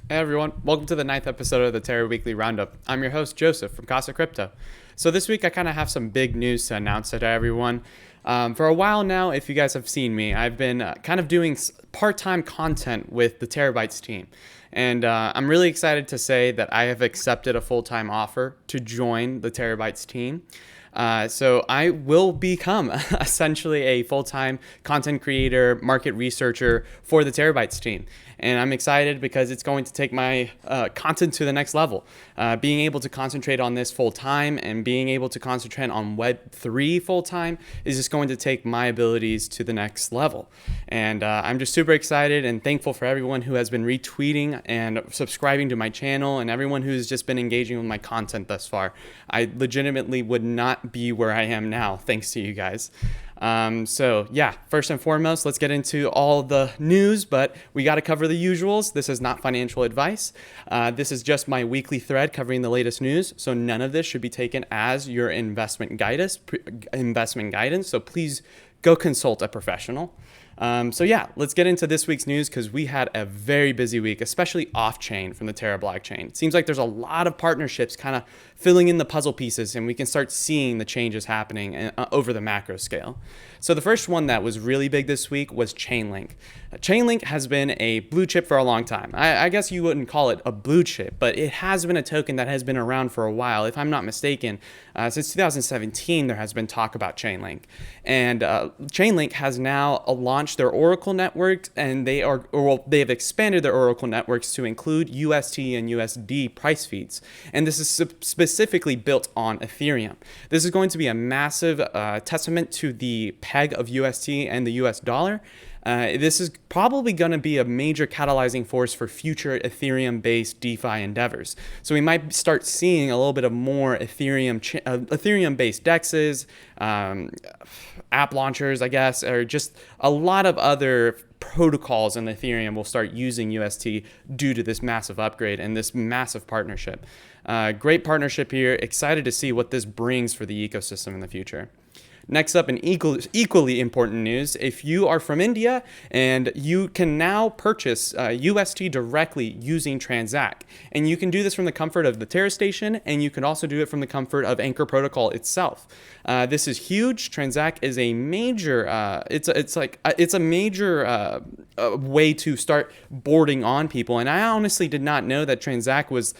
Hey everyone, welcome to the 9th episode of the Terra Weekly Roundup. I'm your host, Joseph from Casa Crypto. So this week I kind of have some big news to announce to everyone. For a while now, if you guys have seen me, I've been kind of doing part-time content with the Terabytes team. And I'm really excited to say that I have accepted a full-time offer to join the Terabytes team. So I will become essentially a full-time content creator, market researcher for the Terabytes team. And I'm excited because it's going to take my content to the next level. Being able to concentrate on this full-time and being able to concentrate on Web3 full-time is just going to take my abilities to the next level. And I'm just super excited and thankful for everyone who has been retweeting and subscribing to my channel and everyone who's just been engaging with my content thus far. I legitimately would not be where I am now thanks to you guys. So yeah, first and foremost, let's get into all the news, but we got to cover the usuals. This is not financial advice. This is just my weekly thread covering the latest news. So none of this should be taken as your investment guidance. So please go consult a professional. So yeah, let's get into this week's news because we had a very busy week, especially off-chain from the Terra blockchain. It seems like there's a lot of partnerships kind of filling in the puzzle pieces, and we can start seeing the changes happening over the macro scale. So the first one that was really big this week was Chainlink. Chainlink has been a blue chip for a long time. I guess you wouldn't call it a blue chip, but it has been a token that has been around for a while. If I'm not mistaken, since 2017, there has been talk about Chainlink. And Chainlink has now launched their Oracle network, and they have expanded their Oracle networks to include UST and USD price feeds. And this is specifically built on Ethereum. This is going to be a massive testament to the peg of UST and the US dollar. This is probably going to be a major catalyzing force for future Ethereum-based DeFi endeavors. So we might start seeing a little bit of more Ethereum-based DEXs, app launchers, I guess, or just a lot of other protocols in Ethereum will start using UST due to this massive upgrade and this massive partnership. Great partnership here. Excited to see what this brings for the ecosystem in the future. Next up, in equally important news, if you are from India and you can now purchase UST directly using Transak, and you can do this from the comfort of the Terra station, and you can also do it from the comfort of Anchor Protocol itself. This is huge. Transak is a major, it's a major way to start boarding on people, and I honestly did not know that Transak was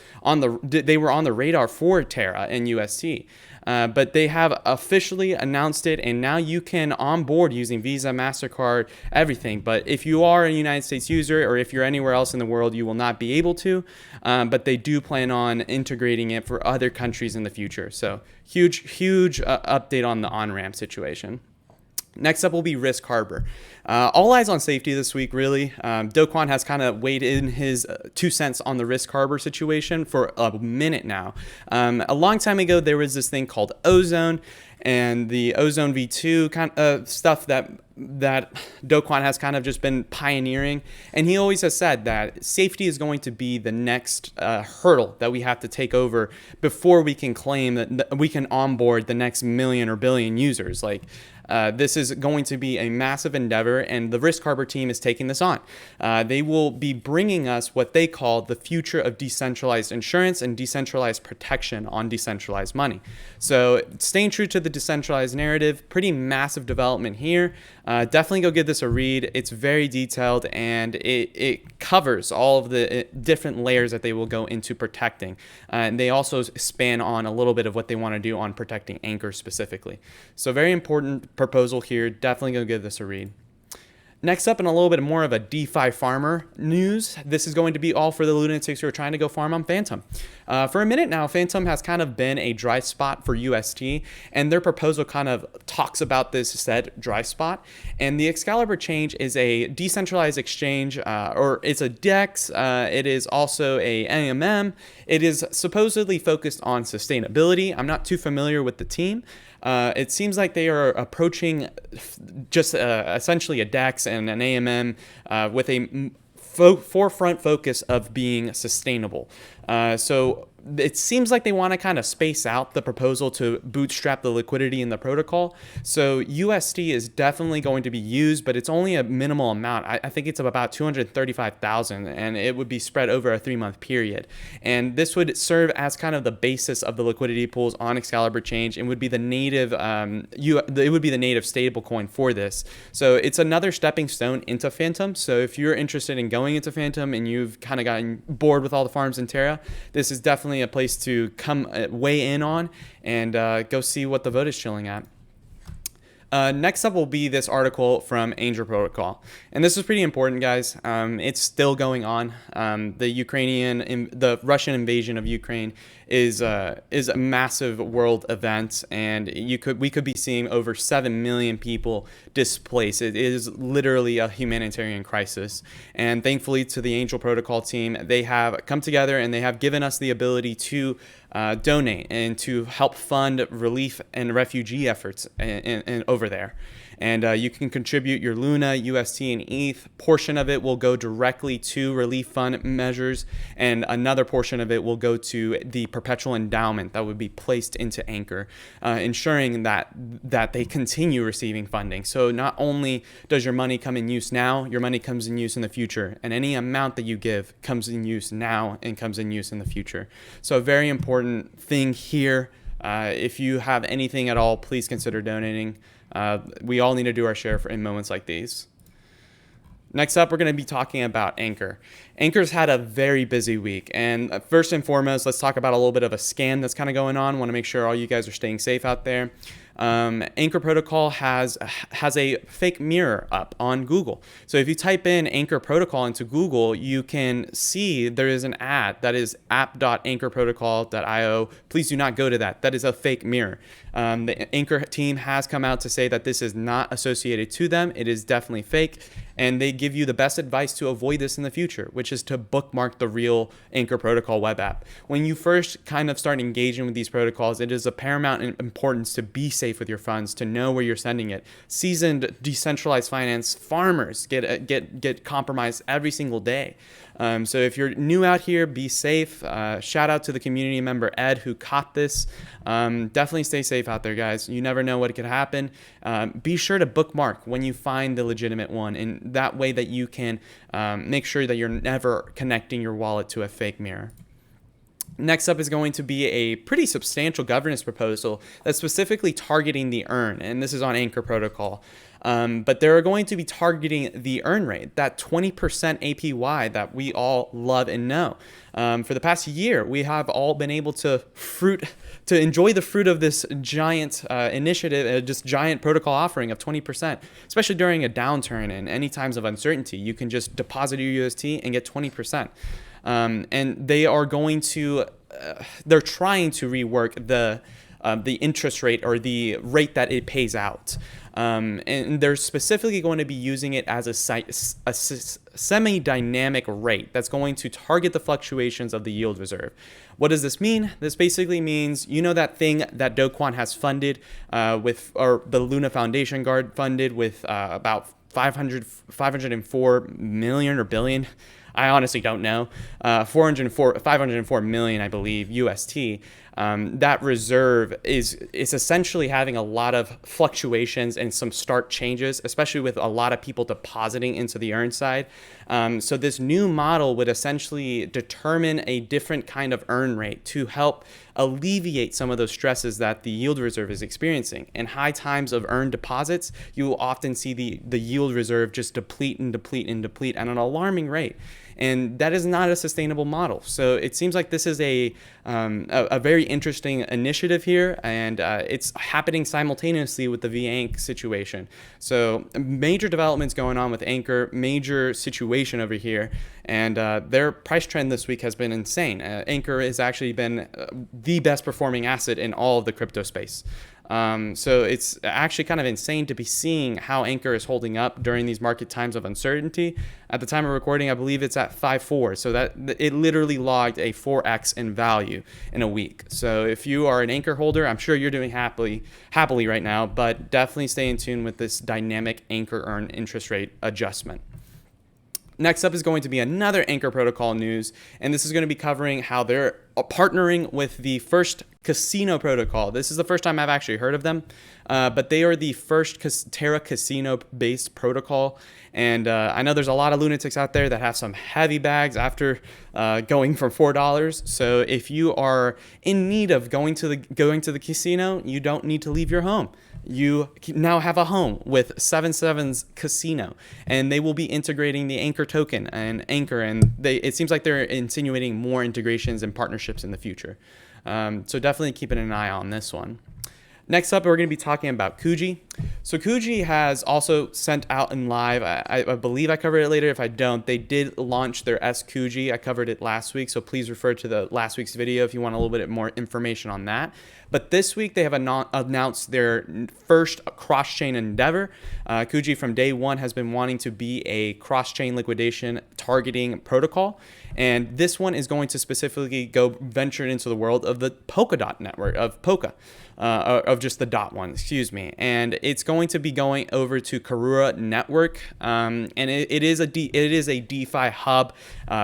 they were on the radar for Terra and UST. But they have officially announced it, and now you can onboard using Visa, MasterCard, everything. But if you are a United States user or if you're anywhere else in the world, you will not be able to. But they do plan on integrating it for other countries in the future. So huge update on the on-ramp situation. Next up will be Risk Harbor. All eyes on safety this week, really. Do Kwon has kind of weighed in his 2 cents on the Risk Harbor situation for a minute now. A long time ago, there was this thing called Ozone, and the Ozone V2 kind of stuff that Do Kwon has kind of just been pioneering. And he always has said that safety is going to be the next hurdle that we have to take over before we can claim that we can onboard the next million or billion users. This is going to be a massive endeavor, and the Risk Harbor team is taking this on. They will be bringing us what they call the future of decentralized insurance and decentralized protection on decentralized money. So staying true to the decentralized narrative, pretty massive development here. Definitely go give this a read. It's very detailed, and it covers all of the different layers that they will go into protecting. And they also span on a little bit of what they want to do on protecting Anchor specifically. So very important proposal here. Definitely go give this a read. Next up, in a little bit more of a DeFi farmer news, this is going to be all for the lunatics who are trying to go farm on Phantom. For a minute now, Phantom has kind of been a dry spot for UST, and their proposal kind of talks about this said dry spot. And the Excalibur Exchange is a decentralized exchange, or it's a DEX. It is also a AMM. It is supposedly focused on sustainability. I'm not too familiar with the team. It seems like they are approaching just essentially a DEX and an AMM with a forefront focus of being sustainable. So it seems like they want to kind of space out the proposal to bootstrap the liquidity in the protocol. So USD is definitely going to be used, but it's only a minimal amount. I think it's about 235,000, and it would be spread over a 3-month period. And this would serve as kind of the basis of the liquidity pools on Excalibur Exchange, and would be the native it would be the native stable coin for this. So it's another stepping stone into Phantom. So if you're interested in going into Phantom and you've kind of gotten bored with all the farms in Terra, this is definitely a place to come weigh in on and go see what the vote is chilling at. Next up will be this article from Angel Protocol. And this is pretty important, guys. It's still going on. The Russian invasion of Ukraine is a massive world event, and we could be seeing over 7 million people displaced. It is literally a humanitarian crisis. And thankfully to the Angel Protocol team, they have come together and they have given us the ability to donate and to help fund relief and refugee efforts over there. And you can contribute your Luna, UST, and ETH. Portion of it will go directly to relief fund measures, and another portion of it will go to the perpetual endowment that would be placed into Anchor, ensuring that they continue receiving funding. So not only does your money come in use now, your money comes in use in the future, and any amount that you give comes in use now and comes in use in the future. So a very important thing here. If you have anything at all, please consider donating. We all need to do our share in moments like these. Next up, we're going to be talking about Anchor. Anchor's had a very busy week. And first and foremost, let's talk about a little bit of a scam that's kind of going on. Want to make sure all you guys are staying safe out there. Anchor Protocol has a fake mirror up on Google. So if you type in Anchor Protocol into Google, you can see there is an ad that is app.anchorprotocol.io. Please do not go to that. That is a fake mirror. The Anchor team has come out to say that this is not associated to them. It is definitely fake. And they give you the best advice to avoid this in the future, which is to bookmark the real Anchor Protocol web app. When you first kind of start engaging with these protocols, it is of paramount importance to be safe with your funds, to know where you're sending it. Seasoned decentralized finance farmers get compromised every single day. So if you're new out here, be safe. Shout out to the community member Ed who caught this. Definitely stay safe out there, guys. You never know what could happen. Be sure to bookmark when you find the legitimate one, and that way that you can make sure that you're never connecting your wallet to a fake mirror. Next up is going to be a pretty substantial governance proposal that's specifically targeting the earn, and this is on Anchor Protocol. But they're going to be targeting the earn rate, that 20% APY that we all love and know. For the past year, we have all been able to enjoy the fruit of this giant initiative, just giant protocol offering of 20%, especially during a downturn and any times of uncertainty. You can just deposit your UST and get 20%. And they are going to, they're trying to rework the interest rate or the rate that it pays out. And they're specifically going to be using it as a semi-dynamic rate that's going to target the fluctuations of the yield reserve. What does this mean? This basically means, you know, that thing that Do Kwon has funded or the Luna Foundation Guard funded with about 504 million or billion. I honestly don't know. 504 million, I believe, UST. That reserve is essentially having a lot of fluctuations and some stark changes, especially with a lot of people depositing into the earn side. So this new model would essentially determine a different kind of earn rate to help alleviate some of those stresses that the yield reserve is experiencing. In high times of earned deposits, you will often see the yield reserve just deplete and deplete and deplete at an alarming rate. And that is not a sustainable model. So it seems like this is a very interesting initiative here, and it's happening simultaneously with the VAnk situation. So major developments going on with Anchor, major situation over here, and their price trend this week has been insane. Anchor has actually been the best performing asset in all of the crypto space. So it's actually kind of insane to be seeing how Anchor is holding up during these market times of uncertainty. At the time of recording, I believe it's at 5.4. So that it literally logged a 4x in value in a week. So if you are an Anchor holder, I'm sure you're doing happily right now, but definitely stay in tune with this dynamic Anchor earn interest rate adjustment. Next up is going to be another Anchor Protocol news, and this is going to be covering how they're partnering with the first casino protocol. This is the first time I've actually heard of them, but they are the first Terra casino-based protocol. And I know there's a lot of lunatics out there that have some heavy bags after going for $4. So if you are in need of going to the casino, you don't need to leave your home. You now have a home with 77's Casino, and they will be integrating the Anchor token and Anchor, and it seems like they're insinuating more integrations and partnerships in the future. So definitely keeping an eye on this one. Next up, we're going to be talking about Skuji. So Skuji has also sent out in live, I believe I covered it later. If I don't, they did launch their sKuji. I covered it last week, so please refer to the last week's video if you want a little bit more information on that. But this week, they have announced their first cross-chain endeavor. Skuji from day one has been wanting to be a cross-chain liquidation targeting protocol. And this one is going to specifically go venture into the world of the Polkadot network, of Polka. Of just the dot one, excuse me. And it's going to be going over to Karura Network. And it is a DeFi hub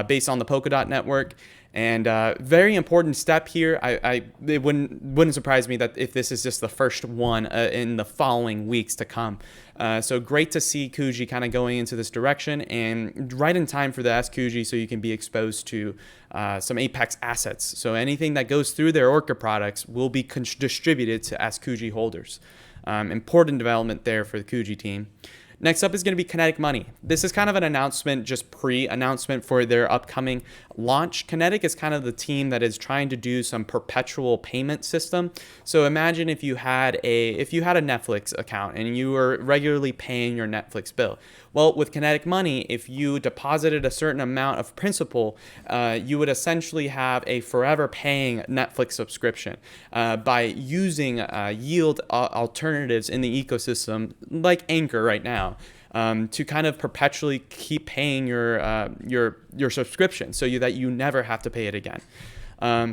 based on the Polkadot network. And very important step here. It wouldn't surprise me that if this is just the first one in the following weeks to come. So great to see Skuji kind of going into this direction, and right in time for the sKuji, so you can be exposed to some Apex assets. So anything that goes through their Orca products will be distributed to sKuji holders. Important development there for the Skuji team. Next up is going to be Kinetic Money. This is kind of an announcement, just pre-announcement for their upcoming launch. Kinetic is kind of the team that is trying to do some perpetual payment system. So imagine if you had a Netflix account and you were regularly paying your Netflix bill. Well, with Kinetic Money, if you deposited a certain amount of principal, you would essentially have a forever paying Netflix subscription by using yield alternatives in the ecosystem like Anchor right now. To kind of perpetually keep paying your subscription, so that you never have to pay it again.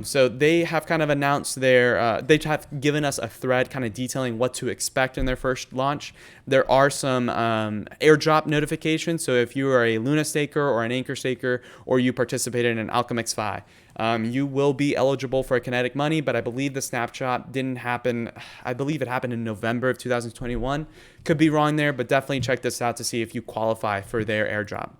So they have kind of announced they have given us a thread kind of detailing what to expect in their first launch. There are some airdrop notifications. So if you are a Luna staker or an Anchor staker, or you participated in an AlchemXFi, you will be eligible for a Kinetic Money, but I believe the snapshot didn't happen. I believe it happened in November of 2021. Could be wrong there, but definitely check this out to see if you qualify for their airdrop.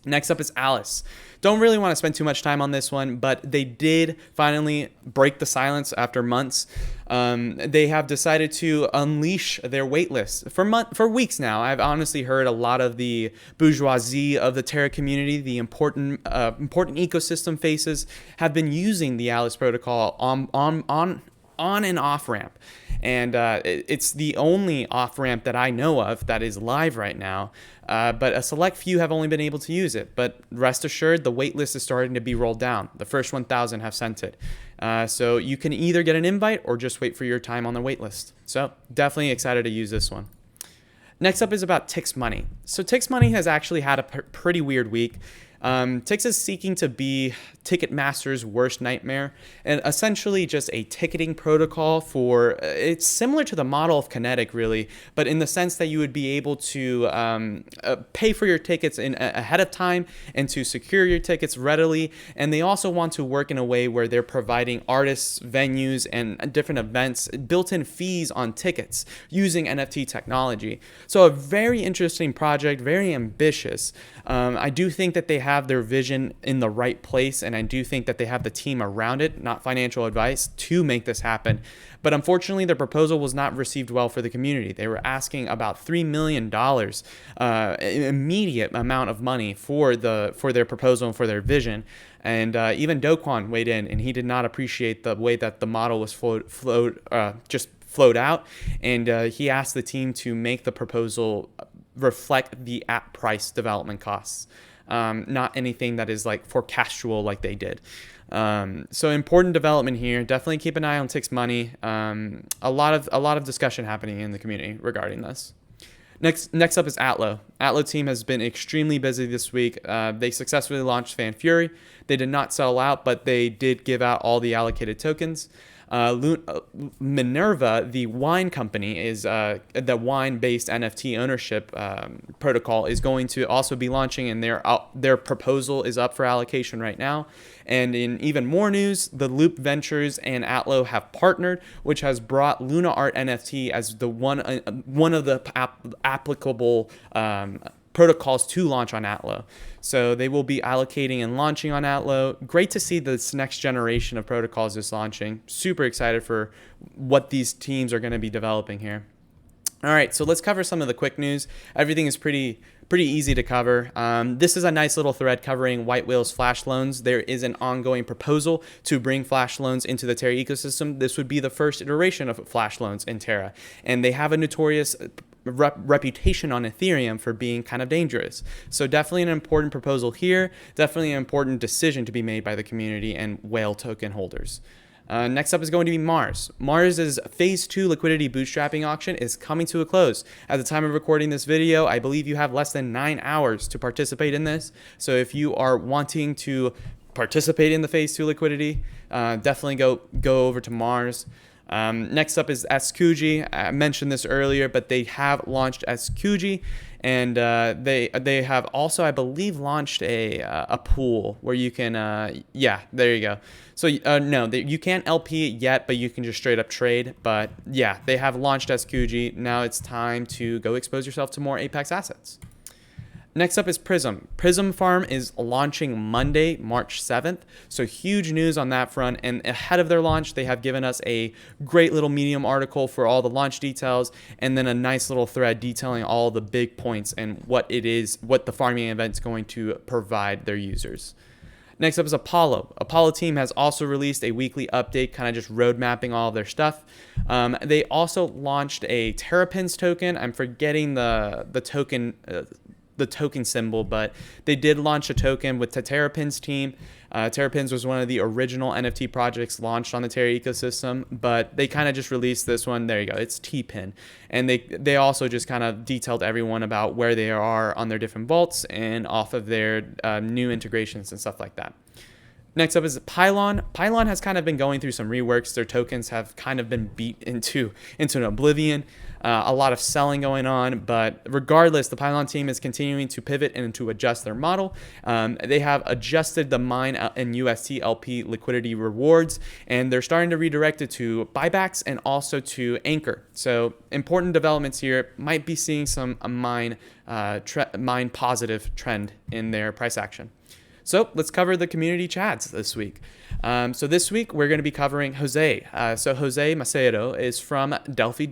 Next up is Alice. Don't really want to spend too much time on this one, but they did finally break the silence after months. They have decided to unleash their waitlist for weeks now. I've honestly heard a lot of the bourgeoisie of the Terra community, the important ecosystem faces, have been using the Alice protocol on and off ramp. And it's the only off-ramp that I know of that is live right now, but a select few have only been able to use it. But rest assured, the waitlist is starting to be rolled down. The first 1,000 have sent it. So you can either get an invite or just wait for your time on the waitlist. So definitely excited to use this one. Next up is about TixMoney. So TixMoney has actually had a pretty weird week. Tix is seeking to be Ticketmaster's worst nightmare, and essentially just a ticketing protocol for, it's similar to the model of Kinetic really, but in the sense that you would be able to pay for your tickets ahead of time and to secure your tickets readily. And they also want to work in a way where they're providing artists, venues, and different events built-in fees on tickets using NFT technology. So a very interesting project, very ambitious. I do think that they have their vision in the right place, and I do think that they have the team around it, not financial advice, to make this happen. But unfortunately, their proposal was not received well for the community. They were asking about $3 million, immediate amount of money for their proposal and for their vision. And even Do Kwon weighed in, and he did not appreciate the way that the model was flowed out. And he asked the team to make the proposal reflect the app price development costs. Not anything that is like forecastual like they did. So important development here. Definitely keep an eye on TixMoney. A lot of discussion happening in the community regarding this. Next up is Atlo. Atlo team has been extremely busy this week. They successfully launched Fan Fury. They did not sell out, but they did give out all the allocated tokens. Minerva, the wine company, is the wine-based NFT ownership protocol, is going to also be launching, and their proposal is up for allocation right now. And in even more news, the Loop Ventures and Atlo have partnered, which has brought Luna Art NFT as the one of the applicable protocols to launch on Atlo. So they will be allocating and launching on Atlo. Great to see this next generation of protocols is launching. Super excited for what these teams are going to be developing here. All right, so let's cover some of the quick news. Everything is pretty easy to cover. This is a nice little thread covering Whitewhale's Flash loans. There is an ongoing proposal to bring Flash loans into the Terra ecosystem. This would be the first iteration of Flash loans in Terra, and they have a notorious reputation on Ethereum for being kind of dangerous. So definitely an important proposal here, definitely an important decision to be made by the community and whale token holders. Next up is going to be Mars. Mars's Phase 2 liquidity bootstrapping auction is coming to a close. At the time of recording this video, I believe you have less than 9 hours to participate in this. So if you are wanting to participate in the Phase 2 liquidity, definitely go over to Mars. Next up is sKuji. I mentioned this earlier, but they have launched sKuji, and they have also, I believe, launched a pool where you can, yeah, there you go. So no, you can't LP it yet, but you can just straight up trade. But yeah, they have launched sKuji. Now it's time to go expose yourself to more Apex assets. Next up is Prism. Prism Farm is launching Monday, March 7th. So huge news on that front. And ahead of their launch, they have given us a great little Medium article for all the launch details, and then a nice little thread detailing all the big points and what the farming event is going to provide their users. Next up is Apollo. Apollo team has also released a weekly update, kind of just road mapping all of their stuff. They also launched a Terrapins token. I'm forgetting the token symbol, but they did launch a token with the Terrapins team. Terrapins was one of the original NFT projects launched on the Terra ecosystem, but they kind of just released this one. There you go. It's T-Pin. And they also just kind of detailed everyone about where they are on their different vaults and off of their new integrations and stuff like that. Next up is Pylon. Pylon has kind of been going through some reworks. Their tokens have kind of been beat into an oblivion. A lot of selling going on, but regardless, the Pylon team is continuing to pivot and to adjust their model. They have adjusted the mine and UST LP liquidity rewards, and they're starting to redirect it to buybacks and also to anchor. So important developments here. Might be seeing some mine positive trend in their price action. So let's cover the community chats this week. So this week we're going to be covering Jose. So Jose Macedo is from Delphi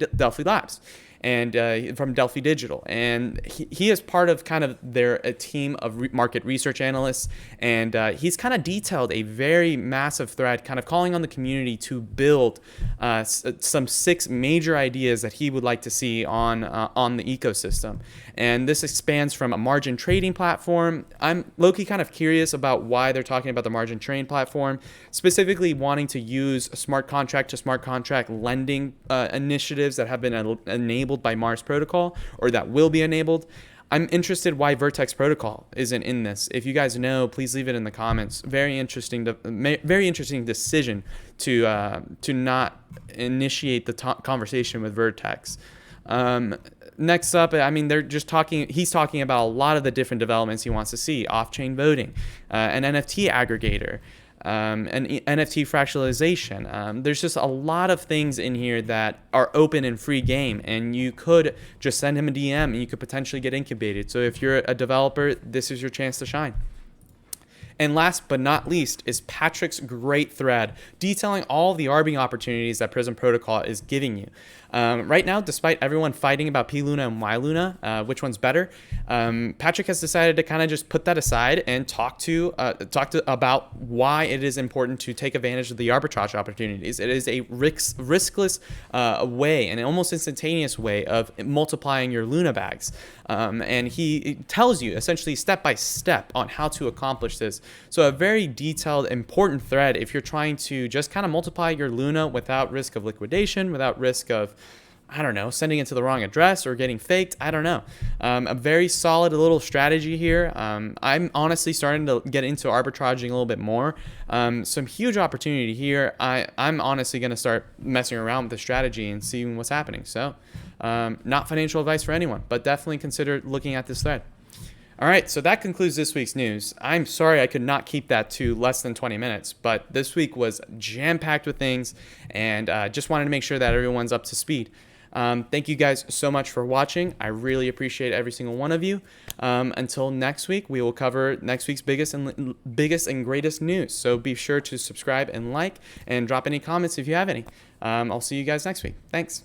Labs and from Delphi Digital, and he is part of kind of a team of market research analysts, and he's kind of detailed a very massive thread kind of calling on the community to build some 6 major ideas that he would like to see on the ecosystem. And this expands from a margin trading platform. I'm low-key kind of curious about why they're talking about the margin trading platform, specifically wanting to use smart contract to smart contract lending initiatives that have been enabled by Mars Protocol, or that will be enabled. I'm interested why Vertex Protocol isn't in this. If you guys know, please leave it in the comments. Very interesting decision to not initiate the conversation with Vertex. Next up, I mean, he's talking about a lot of the different developments he wants to see: off-chain voting, an NFT aggregator, and NFT fractalization. There's just a lot of things in here that are open and free game, and you could just send him a DM and you could potentially get incubated. So if you're a developer, this is your chance to shine. And last but not least is Patryk's great thread detailing all the arbing opportunities that Prism Protocol is giving you. Right now, despite everyone fighting about P Luna and Y Luna, which one's better, Patryk has decided to kind of just put that aside and talk about why it is important to take advantage of the arbitrage opportunities. It is a riskless way, an almost instantaneous way of multiplying your Luna bags. And he tells you essentially step by step on how to accomplish this. So a very detailed, important thread if you're trying to just kind of multiply your Luna without risk of liquidation, without risk of I don't know, sending it to the wrong address or getting faked. I don't know. A very solid little strategy here. I'm honestly starting to get into arbitraging a little bit more. Some huge opportunity here. I'm honestly going to start messing around with the strategy and seeing what's happening. So not financial advice for anyone, but definitely consider looking at this thread. All right, so that concludes this week's news. I'm sorry I could not keep that to less than 20 minutes, but this week was jam-packed with things, and just wanted to make sure that everyone's up to speed. Thank you guys so much for watching. I really appreciate every single one of you. Until next week, we will cover next week's biggest and greatest news. So be sure to subscribe and like, and drop any comments if you have any. I'll see you guys next week. Thanks.